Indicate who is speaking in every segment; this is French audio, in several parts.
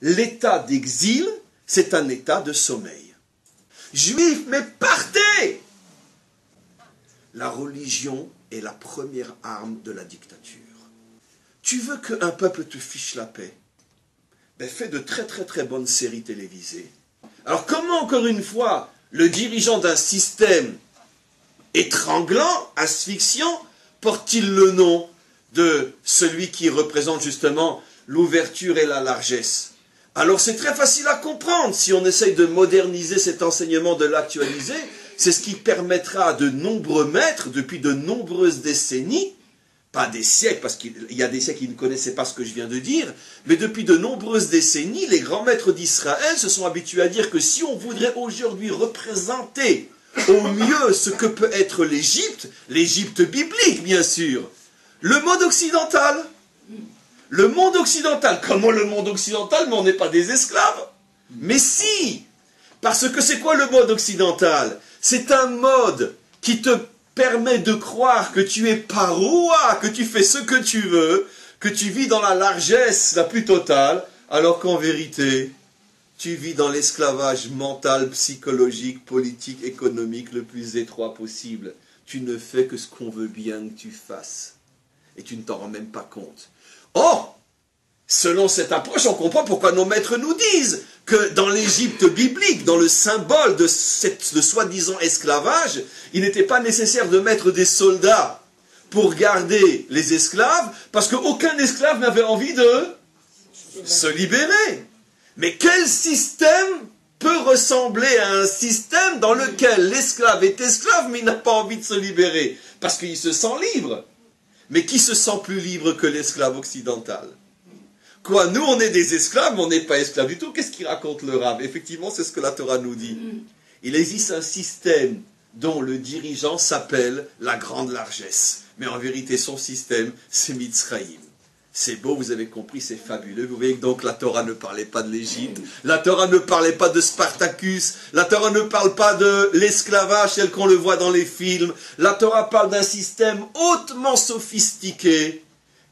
Speaker 1: l'état d'exil, c'est un état de sommeil. Juifs, mais partez! La religion est la première arme de la dictature. Tu veux qu'un peuple te fiche la paix? Ben, fais de très très très bonnes séries télévisées. Alors comment, encore une fois, le dirigeant d'un système étranglant, asphyxiant, porte-t-il le nom de celui qui représente justement l'ouverture et la largesse? Alors c'est très facile à comprendre. Si on essaye de moderniser cet enseignement, de l'actualiser, c'est ce qui permettra à de nombreux maîtres, depuis de nombreuses décennies, pas des siècles, parce qu'il y a des siècles qui ne connaissaient pas ce que je viens de dire, mais depuis de nombreuses décennies, les grands maîtres d'Israël se sont habitués à dire que si on voudrait aujourd'hui représenter au mieux ce que peut être l'Égypte, l'Égypte biblique bien sûr, le monde occidental, comment le monde occidental, mais on n'est pas des esclaves? Mais si, parce que c'est quoi le mode occidental? C'est un mode qui te permet de croire que tu es parois, que tu fais ce que tu veux, que tu vis dans la largesse la plus totale, alors qu'en vérité, tu vis dans l'esclavage mental, psychologique, politique, économique le plus étroit possible. Tu ne fais que ce qu'on veut bien que tu fasses. Et tu ne t'en rends même pas compte. Or, selon cette approche, on comprend pourquoi nos maîtres nous disent que dans l'Égypte biblique, dans le symbole de soi-disant esclavage, il n'était pas nécessaire de mettre des soldats pour garder les esclaves, parce qu'aucun esclave n'avait envie de se libérer. Mais quel système peut ressembler à un système dans lequel l'esclave est esclave, mais il n'a pas envie de se libérer, parce qu'il se sent libre? Mais qui se sent plus libre que l'esclave occidental? Quoi, nous on est des esclaves, mais on n'est pas esclaves du tout. Qu'est-ce qu'il raconte le Rav? Effectivement, c'est ce que la Torah nous dit. Il existe un système dont le dirigeant s'appelle la grande largesse. Mais en vérité, son système, c'est Mitzrayim. C'est beau, vous avez compris, c'est fabuleux. Vous voyez que donc la Torah ne parlait pas de l'Égypte, la Torah ne parlait pas de Spartacus, la Torah ne parle pas de l'esclavage tel qu'on le voit dans les films. La Torah parle d'un système hautement sophistiqué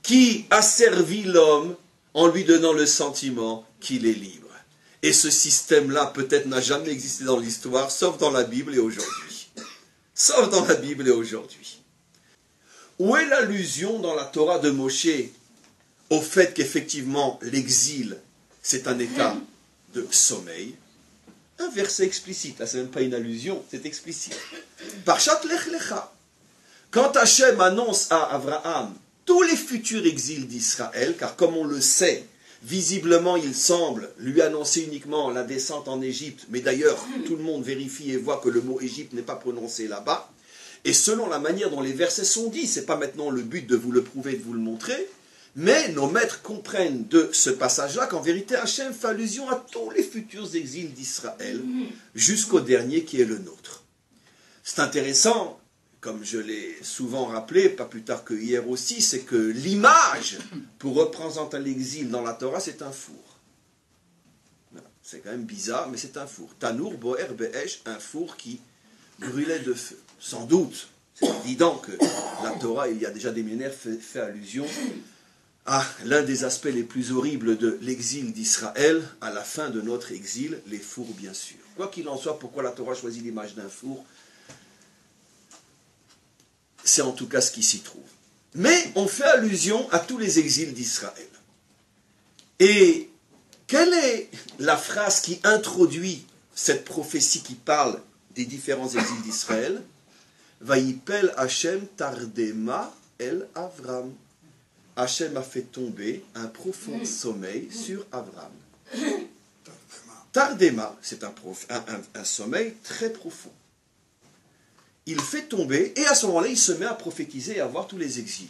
Speaker 1: qui a servi l'homme en lui donnant le sentiment qu'il est libre. Et ce système-là, peut-être, n'a jamais existé dans l'histoire, sauf dans la Bible et aujourd'hui. Sauf dans la Bible et aujourd'hui. Où est l'allusion dans la Torah de Moshe au fait qu'effectivement, l'exil, c'est un état de sommeil? Un verset explicite, là, c'est même pas une allusion, c'est explicite. Parshat Lech Lecha. Quand Hachem annonce à Abraham tous les futurs exils d'Israël, car comme on le sait, visiblement il semble lui annoncer uniquement la descente en Égypte, mais d'ailleurs tout le monde vérifie et voit que le mot Égypte n'est pas prononcé là-bas, et selon la manière dont les versets sont dits, ce n'est pas maintenant le but de vous le prouver, de vous le montrer, mais nos maîtres comprennent de ce passage-là qu'en vérité Hachem fait allusion à tous les futurs exils d'Israël, jusqu'au dernier qui est le nôtre. C'est intéressant, comme je l'ai souvent rappelé, pas plus tard que hier aussi, c'est que l'image pour représenter l'exil dans la Torah, c'est un four. C'est quand même bizarre, mais c'est un four. Tanour, boer, be'esh, un four qui brûlait de feu. Sans doute, c'est évident que la Torah, il y a déjà des millénaires, fait allusion à l'un des aspects les plus horribles de l'exil d'Israël, à la fin de notre exil, les fours bien sûr. Quoi qu'il en soit, pourquoi la Torah choisit l'image d'un four? C'est en tout cas ce qui s'y trouve. Mais on fait allusion à tous les exils d'Israël. Et quelle est la phrase qui introduit cette prophétie qui parle des différents exils d'Israël? Vaïpel Hachem tardema el Avram. Hachem a fait tomber un profond sommeil sur Avram. Tardema, c'est un sommeil très profond. Il fait tomber, et à ce moment-là, il se met à prophétiser et à voir tous les exils.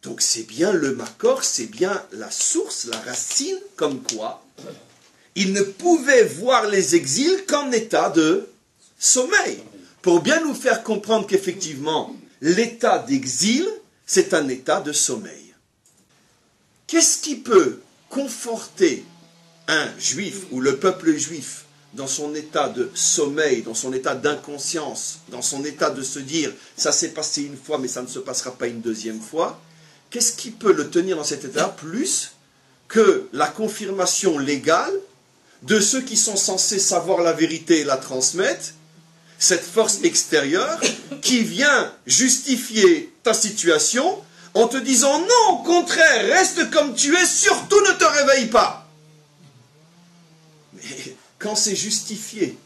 Speaker 1: Donc c'est bien le Makor, c'est bien la source, la racine, comme quoi il ne pouvait voir les exils qu'en état de sommeil. Pour bien nous faire comprendre qu'effectivement, l'état d'exil, c'est un état de sommeil. Qu'est-ce qui peut conforter un juif ou le peuple juif dans son état de sommeil, dans son état d'inconscience, dans son état de se dire « ça s'est passé une fois, mais ça ne se passera pas une deuxième fois », qu'est-ce qui peut le tenir dans cet état plus que la confirmation légale de ceux qui sont censés savoir la vérité et la transmettre, cette force extérieure qui vient justifier ta situation en te disant non, au contraire, reste comme tu es, surtout ne te réveille pas. Mais quand c'est justifié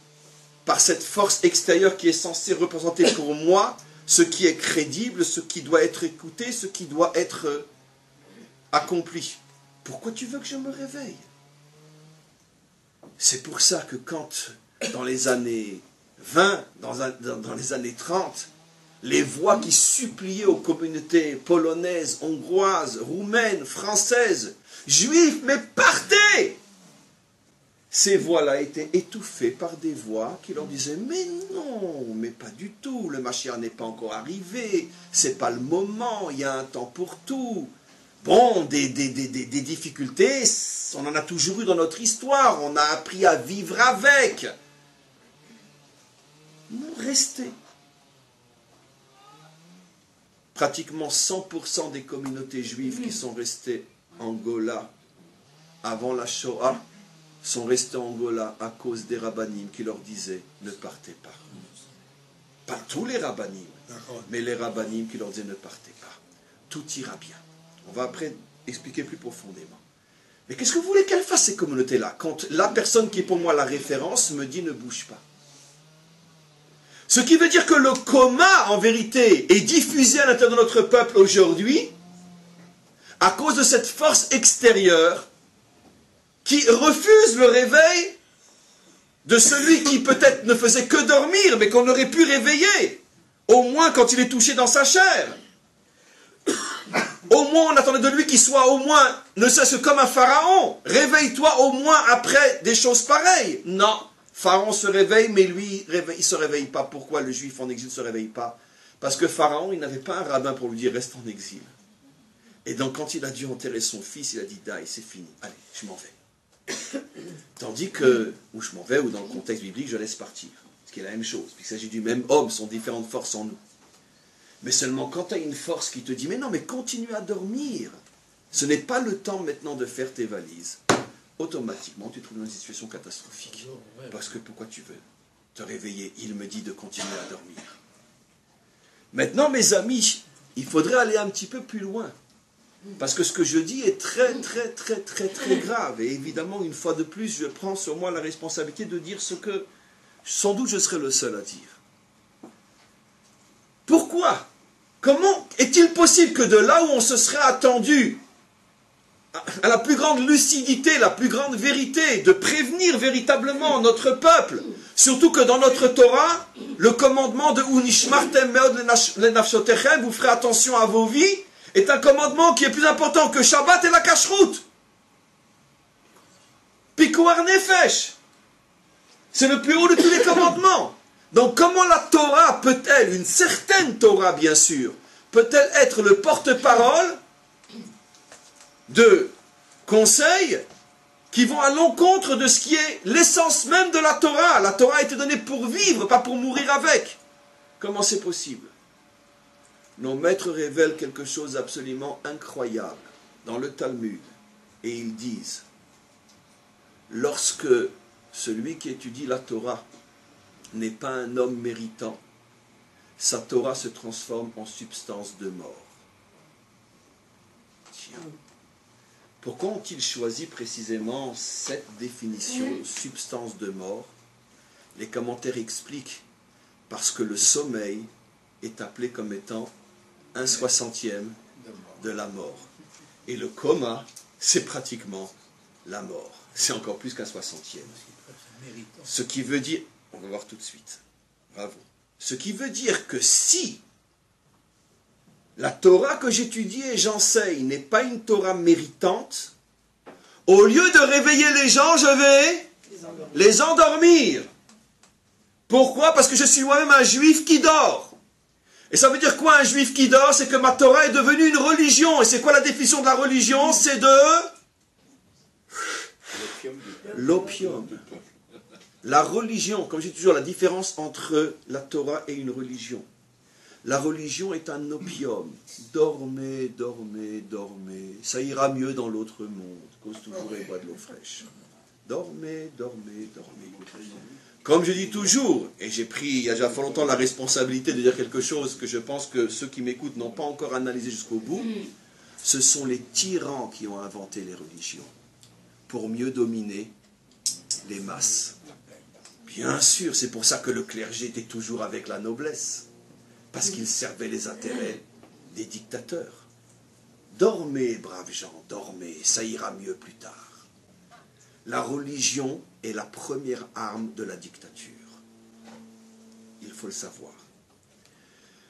Speaker 1: par cette force extérieure qui est censée représenter pour moi ce qui est crédible, ce qui doit être écouté, ce qui doit être accompli, pourquoi tu veux que je me réveille? C'est pour ça que quand, dans les années 20, dans les années 30, les voix qui suppliaient aux communautés polonaises, hongroises, roumaines, françaises, juifs, mais partez! Ces voix-là étaient étouffées par des voix qui leur disaient « Mais non, mais pas du tout, le Mashiach n'est pas encore arrivé, c'est pas le moment, il y a un temps pour tout. » Bon, des difficultés, on en a toujours eu dans notre histoire, on a appris à vivre avec. Non, restez. Pratiquement 100% des communautés juives qui sont restées en Angola avant la Shoah sont restés en Angola à cause des rabbinim qui leur disaient ne partez pas. Pas tous les rabbinim, mais les rabbinim qui leur disaient ne partez pas. Tout ira bien. On va après expliquer plus profondément. Mais qu'est-ce que vous voulez qu'elles fassent ces communautés-là quand la personne qui est pour moi la référence me dit ne bouge pas? Ce qui veut dire que le coma, en vérité, est diffusé à l'intérieur de notre peuple aujourd'hui à cause de cette force extérieure qui refuse le réveil de celui qui peut-être ne faisait que dormir, mais qu'on aurait pu réveiller, au moins quand il est touché dans sa chair. Au moins on attendait de lui qu'il soit au moins, ne serait-ce que comme un pharaon. Réveille-toi au moins après des choses pareilles. Non. Pharaon se réveille, mais lui, il ne se réveille pas. Pourquoi le juif en exil ne se réveille pas? Parce que Pharaon, il n'avait pas un rabbin pour lui dire « reste en exil ». Et donc quand il a dû enterrer son fils, il a dit « Daï, c'est fini, allez, je m'en vais ». Tandis que, ou je m'en vais, ou dans le contexte biblique, je laisse partir. Ce qui est la même chose, puisqu'il s'agit du même homme, sont différentes forces en nous. Mais seulement quand tu as une force qui te dit « mais non, mais continue à dormir, ce n'est pas le temps maintenant de faire tes valises », automatiquement tu te trouves dans une situation catastrophique. Parce que pourquoi tu veux te réveiller? Il me dit de continuer à dormir. Maintenant, mes amis, il faudrait aller un petit peu plus loin. Parce que ce que je dis est très grave. Et évidemment, une fois de plus, je prends sur moi la responsabilité de dire ce que sans doute je serai le seul à dire. Pourquoi? Comment est-il possible que de là où on se serait attendu à la plus grande lucidité, la plus grande vérité, de prévenir véritablement notre peuple, surtout que dans notre Torah, le commandement de Unishmartem meod lenafshotechem, vous ferez attention à vos vies, est un commandement qui est plus important que Shabbat et la Kashrut. Pikuar Nefesh. C'est le plus haut de tous les commandements. Donc comment la Torah peut-elle, une certaine Torah bien sûr, peut-elle être le porte-parole de conseils qui vont à l'encontre de ce qui est l'essence même de la Torah? La Torah a été donnée pour vivre, pas pour mourir avec. Comment c'est possible? Nos maîtres révèlent quelque chose d'absolument incroyable dans le Talmud. Et ils disent, lorsque celui qui étudie la Torah n'est pas un homme méritant, sa Torah se transforme en substance de mort. Tiens. Pourquoi ont-ils choisi précisément cette définition, substance de mort? Les commentaires expliquent, parce que le sommeil est appelé comme étant un 60e de la mort. Et le coma, c'est pratiquement la mort. C'est encore plus qu'un 60e. Ce qui veut dire, on va voir tout de suite, bravo. Ce qui veut dire que si la Torah que j'étudie et j'enseigne n'est pas une Torah méritante, au lieu de réveiller les gens, je vais les endormir. Pourquoi? Parce que je suis moi-même un juif qui dort. Et ça veut dire quoi un juif qui dort? C'est que ma Torah est devenue une religion. Et c'est quoi la définition de la religion? C'est de l'opium. La religion, comme je dis toujours, la différence entre la Torah et une religion. La religion est un opium. Dormez, dormez, dormez. Ça ira mieux dans l'autre monde. Cause toujours et bois de l'eau fraîche. Dormez, dormez, dormez. Comme je dis toujours, et j'ai pris il y a déjà fort longtemps la responsabilité de dire quelque chose que je pense que ceux qui m'écoutent n'ont pas encore analysé jusqu'au bout, ce sont les tyrans qui ont inventé les religions pour mieux dominer les masses. Bien sûr, c'est pour ça que le clergé était toujours avec la noblesse, parce qu'il servait les intérêts des dictateurs. Dormez, braves gens, dormez, ça ira mieux plus tard. La religion est la première arme de la dictature. Il faut le savoir.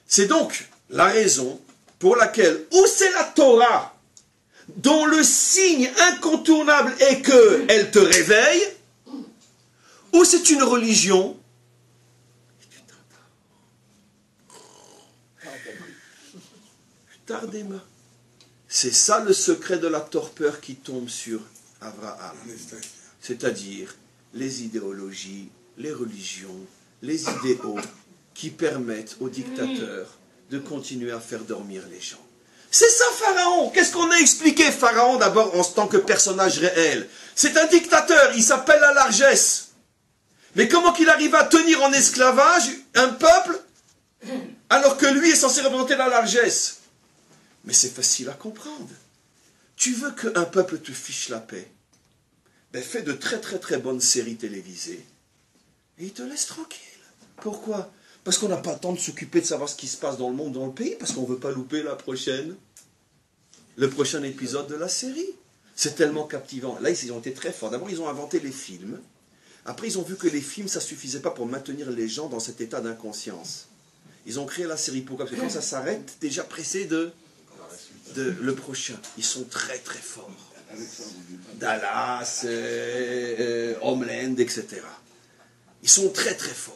Speaker 1: C'est donc la raison pour laquelle, ou c'est la Torah, dont le signe incontournable est qu'elle te réveille, ou c'est une religion et tu t'endors. C'est ça le secret de la torpeur qui tombe sur Abraham. C'est-à-dire les idéologies, les religions, les idéaux qui permettent aux dictateurs de continuer à faire dormir les gens. C'est ça Pharaon. Qu'est-ce qu'on a expliqué Pharaon d'abord en tant que personnage réel? C'est un dictateur, il s'appelle la largesse. Mais comment qu'il arrive à tenir en esclavage un peuple alors que lui est censé représenter la largesse? Mais c'est facile à comprendre. Tu veux qu'un peuple te fiche la paix? Ben fais de très très très bonnes séries télévisées et il te laisse tranquille. Pourquoi? Parce qu'on n'a pas le temps de s'occuper de savoir ce qui se passe dans le monde, dans le pays, parce qu'on ne veut pas louper le prochain épisode de la série. C'est tellement captivant. Là, ils ont été très forts. D'abord, ils ont inventé les films. Après, ils ont vu que les films, ça ne suffisait pas pour maintenir les gens dans cet état d'inconscience. Ils ont créé la série. Pourquoi? Parce que quand ça s'arrête, déjà pressé de le prochain. Ils sont très très forts. Dallas, Homeland, etc. Ils sont très très forts.